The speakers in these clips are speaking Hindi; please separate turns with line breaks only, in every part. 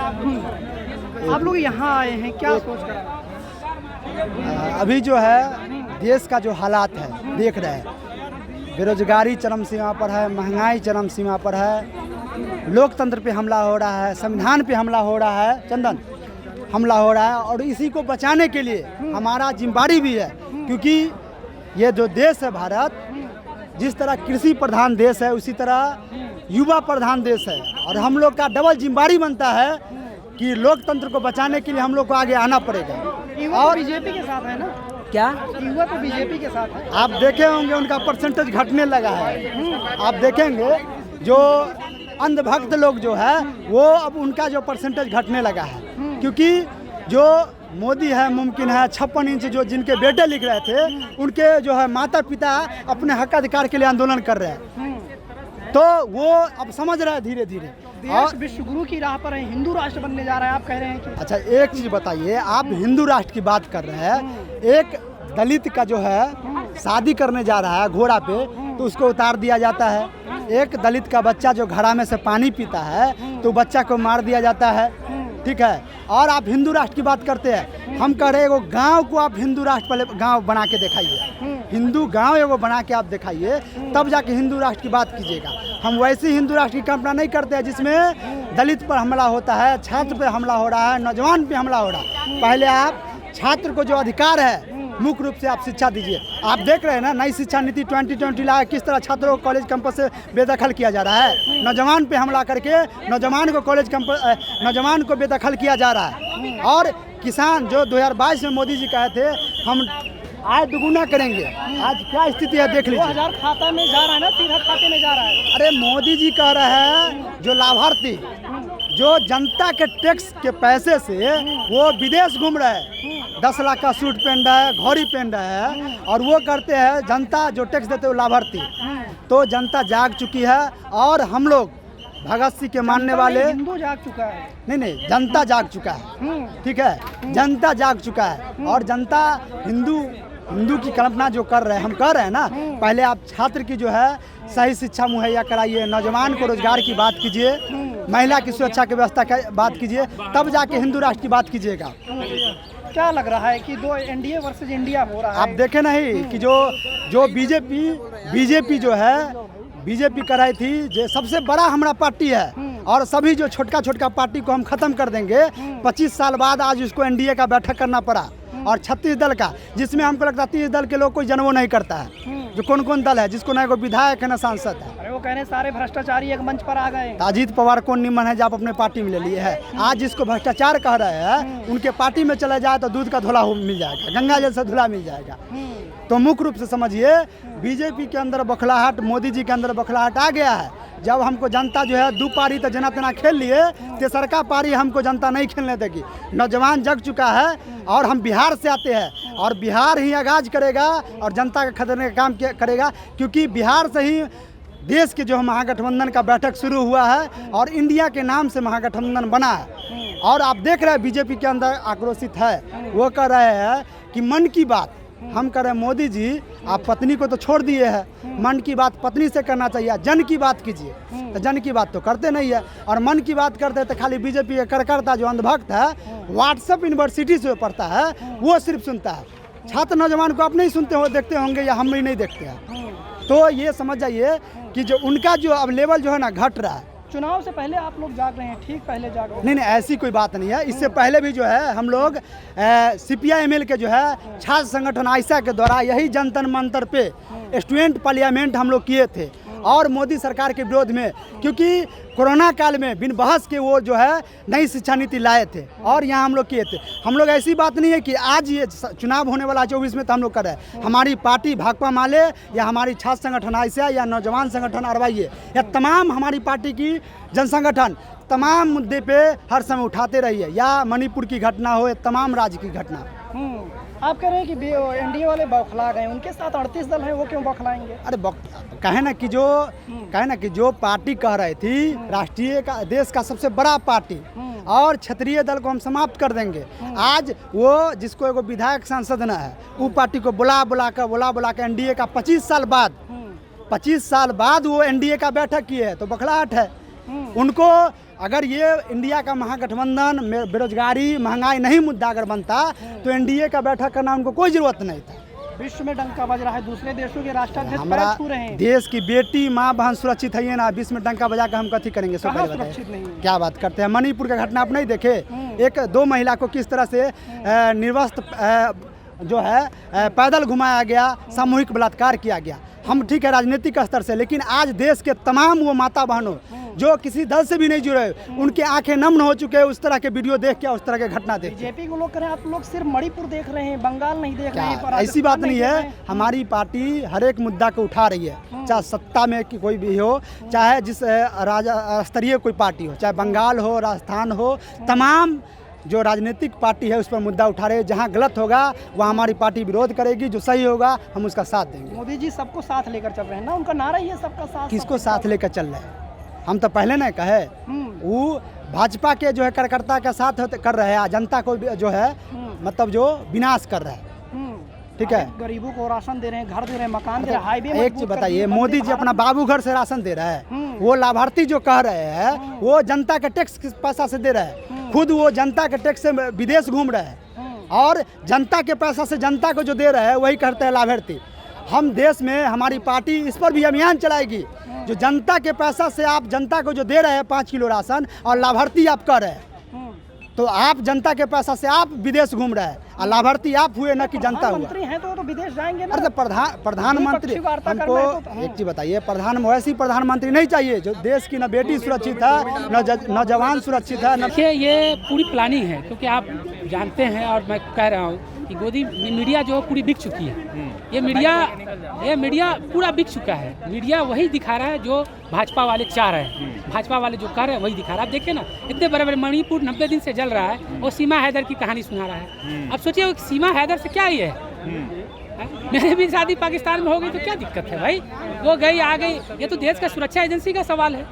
आप लोग यहाँ आए हैं, क्या सोच कर?
अभी जो है देश का जो हालात है देख रहे हैं, बेरोजगारी चरम सीमा पर है, महंगाई चरम सीमा पर है, लोकतंत्र पे हमला हो रहा है, संविधान पे हमला हो रहा है, चंदन हमला हो रहा है। और इसी को बचाने के लिए हमारा जिम्मेदारी भी है, क्योंकि ये जो देश है भारत, जिस तरह कृषि प्रधान देश है उसी तरह युवा प्रधान देश है। और हम लोग का डबल जिम्मेदारी बनता है कि लोकतंत्र को बचाने के लिए हम लोग को आगे आना पड़ेगा।
और बीजेपी के साथ है ना?
क्या
युवा तो बीजेपी के साथ है।
आप देखे होंगे उनका परसेंटेज घटने लगा है। आप देखेंगे जो अंधभक्त लोग जो है वो अब उनका जो परसेंटेज घटने लगा है, क्योंकि जो मोदी है मुमकिन है 56 इंच जो जिनके बेटे लिख रहे थे उनके जो है माता पिता अपने हक अधिकार के लिए आंदोलन कर रहे हैं, तो वो अब समझ रहे हैं धीरे धीरे।
देश विश्व गुरु की राह पर है, हिंदू राष्ट्र बनने जा रहा है, आप कह रहे हैं कि?
अच्छा एक चीज बताइए, आप हिंदू राष्ट्र की बात कर रहे हैं, एक दलित का जो है शादी करने जा रहा है घोड़ा पे तो उसको उतार दिया जाता है, एक दलित का बच्चा जो घड़ा में से पानी पीता है तो बच्चा को मार दिया जाता है, ठीक है। और आप हिंदू राष्ट्र की बात करते हैं, हम कह रहे हैं वो गांव को आप हिंदू राष्ट्र पहले गांव बना के दिखाइए, हिंदू गांव एगो बना के आप दिखाइए, तब जाके हिंदू राष्ट्र की बात कीजिएगा। हम वैसे हिंदू राष्ट्र की कल्पना नहीं करते हैं जिसमें दलित पर हमला होता है, छात्र पर हमला हो रहा है, नौजवान पे हमला हो रहा है। पहले आप छात्र को जो अधिकार है मुख्य रूप से आप शिक्षा दीजिए। आप देख रहे हैं ना नई शिक्षा नीति 2020 लाया, किस तरह छात्रों को कॉलेज कैंपस से बेदखल किया जा रहा है, नौजवान पे हमला करके नौजवान को कॉलेज कैंपस नौजवान को बेदखल किया जा रहा है। और किसान जो 2022 में मोदी जी कहे थे हम आय दुगुना करेंगे, आज क्या स्थिति है देख लीजिए।
2000 खाता में जा रहा है ना, सीधा खाते में जा रहा है।
अरे मोदी जी कह रहे हैं जो लाभार्थी जो जनता के टैक्स के पैसे से वो विदेश घूम रहे हैं, 10 लाख का सूट पहन रहा है, घड़ी पहन रहा है, और वो करते हैं जनता जो टैक्स देते हैं लाभार्थी। तो जनता जाग चुकी है और हम लोग भगत सिंह के मानने वाले,
हिंदू जाग चुका है।
नहीं जनता जाग चुका है, ठीक है, जनता जाग चुका है। और जनता हिंदू की कल्पना जो कर रहे हैं, हम कह रहे हैं ना, पहले आप छात्र की जो है सही शिक्षा मुहैया कराइए, नौजवान को रोजगार की बात कीजिए, महिला की सुरक्षा की व्यवस्था की बात कीजिए, तब जाके हिंदू राष्ट्र की बात कीजिएगा।
क्या लग रहा है कि दो एनडीए वर्सेस इंडिया हो रहा है?
आप देखे नहीं कि जो बीजेपी जो है बीजेपी कराई थी, जो सबसे बड़ा हमारा पार्टी है, और सभी जो छोटका पार्टी को हम खत्म कर देंगे। 25 साल बाद आज उसको एनडीए का बैठक करना पड़ा, और 36 दल का, जिसमें हमको लगता है 30 दल के लोग कोई जन्मो नहीं करता है। जो कौन दल है जिसको ना कोई विधायक है ना सांसद है।
अरे वो कह रहे हैं सारे भ्रष्टाचारी एक मंच पर आ गए।
अजीत पवार कौन निमन है जो आप अपने पार्टी में ले लिए है? आज जिसको भ्रष्टाचार कह रहे हैं उनके पार्टी में चला जाए तो दूध का धुला मिल जाएगा, गंगा जल से धुला मिल जाएगा। तो मुख्य रूप से समझिए बीजेपी के अंदर बौखलाहट, मोदी जी के अंदर बौखलाहट आ गया है। जब हमको जनता जो है 2 पारी तो जना तना खेल लिए, तेसरका पारी हमको जनता नहीं खेलने देगी। नौजवान जग चुका है और हम बिहार से आते हैं, और बिहार ही आगाज करेगा और जनता का खदेड़ने का काम करेगा, क्योंकि बिहार से ही देश के जो महागठबंधन का बैठक शुरू हुआ है और इंडिया के नाम से महागठबंधन बना है। और आप देख रहे हैं बीजेपी के अंदर आक्रोशित है, वो कह रहे हैं कि मन की बात हम कह रहे हैं मोदी जी आप पत्नी को तो छोड़ दिए हैं, मन की बात पत्नी से करना चाहिए, जन की बात कीजिए। तो जन की बात तो करते नहीं है, और मन की बात करते हैं तो खाली बीजेपी का कार्यकर्ता जो अंधभक्त है व्हाट्सएप यूनिवर्सिटी से पढ़ता है वो सिर्फ सुनता है। छात्र नौजवान को आप नहीं सुनते हो, देखते होंगे, या हम भी नहीं देखते हैं। तो ये समझ जाइए कि जो उनका जो अब लेवल जो है ना घट रहा है।
चुनाव से पहले आप लोग जाग रहे हैं, ठीक पहले जाग रहे हैं।
नहीं ऐसी कोई बात नहीं है। इससे पहले भी जो है हम लोग CPI-ML के जो है छात्र संगठन आयशा के द्वारा यही जनतन मंत्र पे स्टूडेंट पार्लियामेंट हम लोग किए थे, और मोदी सरकार के विरोध में, क्योंकि कोरोना काल में बिन बहस के वो जो है नई शिक्षा नीति लाए थे और यहाँ हम लोग किए थे। हम लोग ऐसी बात नहीं है कि आज ये चुनाव होने वाला 24 में तो हम लोग कर रहे हैं। हमारी पार्टी भाकपा माले या हमारी छात्र संगठन आयशा या नौजवान संगठन अरवाइए या तमाम हमारी पार्टी की जन संगठन तमाम मुद्दे पे हर समय उठाते रहिए, या मणिपुर की घटना हो या तमाम राज्य की घटना।
आप कह रहे हैं कि एनडीए वाले बौखला गए, उनके साथ 38 दल हैं, वो क्यों बौखलाएंगे?
अरे कहे ना कि जो पार्टी कह रही थी राष्ट्रीय का देश का सबसे बड़ा पार्टी और क्षेत्रीय दल को हम समाप्त कर देंगे। आज वो जिसको एगो विधायक सांसद न है वो पार्टी को बुला बुला कर एनडीए का 25 साल बाद वो एनडीए का बैठक किए है, तो बौखलाहट है। उनको अगर ये इंडिया का महागठबंधन बेरोजगारी महंगाई नहीं मुद्दा अगर बनता तो एनडीए का बैठक करना उनको कोई जरूरत नहीं था।
विश्व में डंका बज रहा है, दूसरे देशों के राष्ट्राध्यक्ष
हमारा
पैर छू रहे हैं।
देश की बेटी माँ बहन सुरक्षित है ना, विश्व में डंका बजा कर हम कथी करेंगे? सब
कहाँ
पहले बताइए।
सुरक्षित नहीं है?
क्या बात करते हैं? मणिपुर का घटना आप नहीं देखे? एक 2 महिला को किस तरह से निर्वस्त्र जो है पैदल घुमाया गया, सामूहिक बलात्कार किया गया। हम ठीक है राजनीतिक स्तर से, लेकिन आज देश के तमाम वो माता बहनों जो किसी दल से भी नहीं जुड़े, उनके आंखें नम हो चुके हैं उस तरह के वीडियो देख के, उस तरह के घटना देख के।
बीजेपी को लोग करें आप लोग सिर्फ मणिपुर देख रहे हैं, बंगाल नहीं देख रहे हैं,
क्या ऐसी बात नहीं है? हमारी पार्टी हर एक मुद्दा को उठा रही है, चाहे सत्ता में कि कोई भी हो, चाहे जिस राजा स्तरीय कोई पार्टी हो, चाहे बंगाल हो, राजस्थान हो, तमाम जो राजनीतिक पार्टी है उस पर मुद्दा उठा रहे हैं। जहाँ गलत होगा वहाँ हमारी पार्टी विरोध करेगी, जो सही होगा हम उसका साथ देंगे।
मोदी जी सबको साथ लेकर चल रहे हैं ना, उनका नारा ही है सबका साथ।
किसको साथ लेकर चल रहे हैं? हम तो पहले नहीं कहे, वो भाजपा के जो है कार्यकर्ता के साथ कर रहे हैं, जनता को जो है मतलब जो विनाश कर रहे हैं। ठीक है,
गरीबों को राशन दे रहे हैं, घर दे रहे हैं, मकान दे रहे हैं, हाईवे।
एक चीज बताइए, मोदी जी अपना बाबू घर से राशन दे रहा है, वो लाभार्थी जो कह रहे हैं वो जनता के टैक्स किस पैसा से दे रहे हैं? खुद वो जनता के टैक्स से विदेश घूम रहे हैं और जनता के पैसा से जनता को जो दे रहे हैं वही करते हैं लाभार्थी। हम देश में हमारी पार्टी इस पर भी अभियान चलाएगी, जो जनता के पैसा से आप जनता को जो दे रहे हैं 5 किलो राशन और लाभार्थी आप कर रहे हैं, तो आप जनता के पैसा से आप विदेश घूम रहे हैं और लाभार्थी आप हुए ना कि जनता हुआ।
मंत्री हैं तो विदेश जाएंगे ना।
अरे प्रधानमंत्री हमको एक चीज बताइए, वैसी प्रधानमंत्री नहीं चाहिए जो देश की न बेटी सुरक्षित है, न जवान सुरक्षित है।
देखिए ये पूरी प्लानिंग है, क्योंकि आप जानते हैं और मैं कह रहा हूँ कि गोदी मीडिया जो पूरी बिक चुकी है। ये मीडिया पूरा बिक चुका है। मीडिया वही दिखा रहा है जो भाजपा वाले चाह रहे हैं, भाजपा वाले जो कर रहे हैं वही दिखा रहा है। आप देखिए ना, इतने बड़े बड़े मणिपुर 90 दिन से जल रहा है और सीमा हैदर की कहानी सुना रहा है। अब सोचिए सीमा हैदर से क्या ही है? मेरी भी शादी पाकिस्तान में हो गई तो क्या दिक्कत है भाई? वो गई आ गई, ये तो देश का सुरक्षा एजेंसी का सवाल है।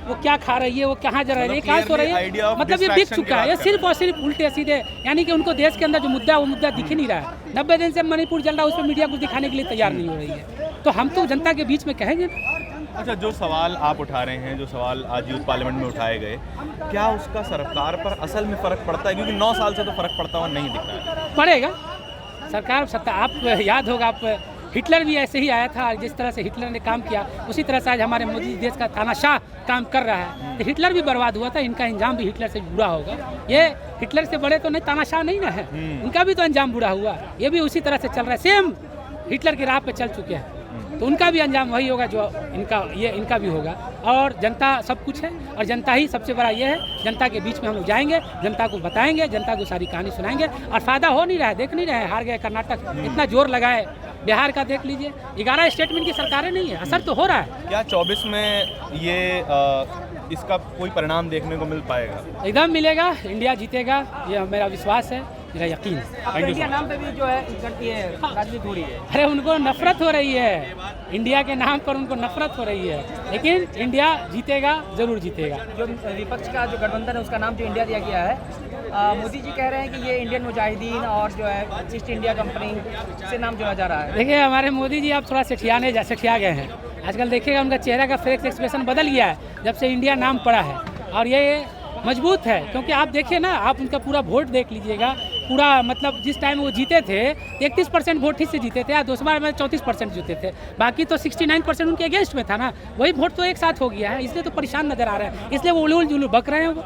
वो क्या खा रही है, वो कहाँ जा रही है, कहाँ सो रही है, मतलब ये बिक चुका है। ये सिर्फ और सिर्फ उल्टे सीधे, यानी कि उनको देश के अंदर जो मुद्दा है वो मुद्दा दिख ही नहीं रहा है। 90 दिन से मणिपुर जल रहा है, उस पर मीडिया कुछ दिखाने के लिए तैयार नहीं हो रही है। तो हम तो जनता के बीच में कहेंगे।
अच्छा, जो सवाल आप उठा रहे हैं, जो सवाल आज यूथ पार्लियामेंट में उठाए गए, क्या उसका सरकार पर असल में फ़र्क पड़ता है? क्योंकि 9 साल से तो फ़र्क पड़ता हुआ नहीं दिख रहा है।
पड़ेगा सरकार सत्ता। आप याद होगा, आप हिटलर भी ऐसे ही आया था, जिस तरह से हिटलर ने काम किया उसी तरह से आज हमारे मोदी देश का तानाशाह काम कर रहा है। तो हिटलर भी बर्बाद हुआ था, इनका अंजाम भी हिटलर से बुरा होगा। ये हिटलर से बड़े तो नहीं, तानाशाह नहीं ना है, उनका भी तो अंजाम बुरा हुआ। ये भी उसी तरह से चल रहा है, सेम हिटलर की राह पे चल चुके हैं, तो उनका भी अंजाम वही होगा जो इनका भी होगा। और जनता सब कुछ है, और जनता ही सबसे बड़ा ये है। जनता के बीच में हम लोग जाएंगे, जनता को बताएंगे, जनता को सारी कहानी सुनाएंगे, और फायदा हो नहीं रहा है, देख नहीं रहे हैं। हार गए कर्नाटक, इतना जोर लगाए, बिहार का देख लीजिए, 11 स्टेट में इनकी सरकारें नहीं है, असर तो हो रहा है।
क्या 24 में ये इसका कोई परिणाम देखने को मिल पाएगा?
एकदम मिलेगा, इंडिया जीतेगा, ये मेरा विश्वास है, मेरा यकीन है।
इंडिया नाम पे भी जो है राजनीति हो रही है।
अरे उनको नफरत हो रही है, इंडिया के नाम पर उनको नफरत हो रही है, लेकिन इंडिया जीतेगा, जरूर जीतेगा।
जो विपक्ष का जो गठबंधन है उसका नाम जो इंडिया दिया गया है, मोदी जी कह रहे हैं कि ये इंडियन मुजाहिदीन और जो है ईस्ट इंडिया कंपनी से नाम जोड़ा जा रहा है।
देखिए हमारे मोदी जी अब थोड़ा सेठिया गए हैं। आजकल देखिएगा उनका चेहरा का फेस एक्सप्रेशन बदल गया है जब से इंडिया नाम पड़ा है, और ये मजबूत है। क्योंकि आप देखिए ना, आप उनका पूरा वोट देख लीजिएगा, पूरा मतलब जिस टाइम वो जीते थे 31% वोट ही से जीते थे, 2 बार में 34% जीते थे, बाकी तो 69% उनके अगेंस्ट में था ना। वही वोट तो एक साथ हो गया है, इसलिए तो परेशान नजर आ रहे हैं, इसलिए वो उलूल जुलूल बक रहे हैं वो।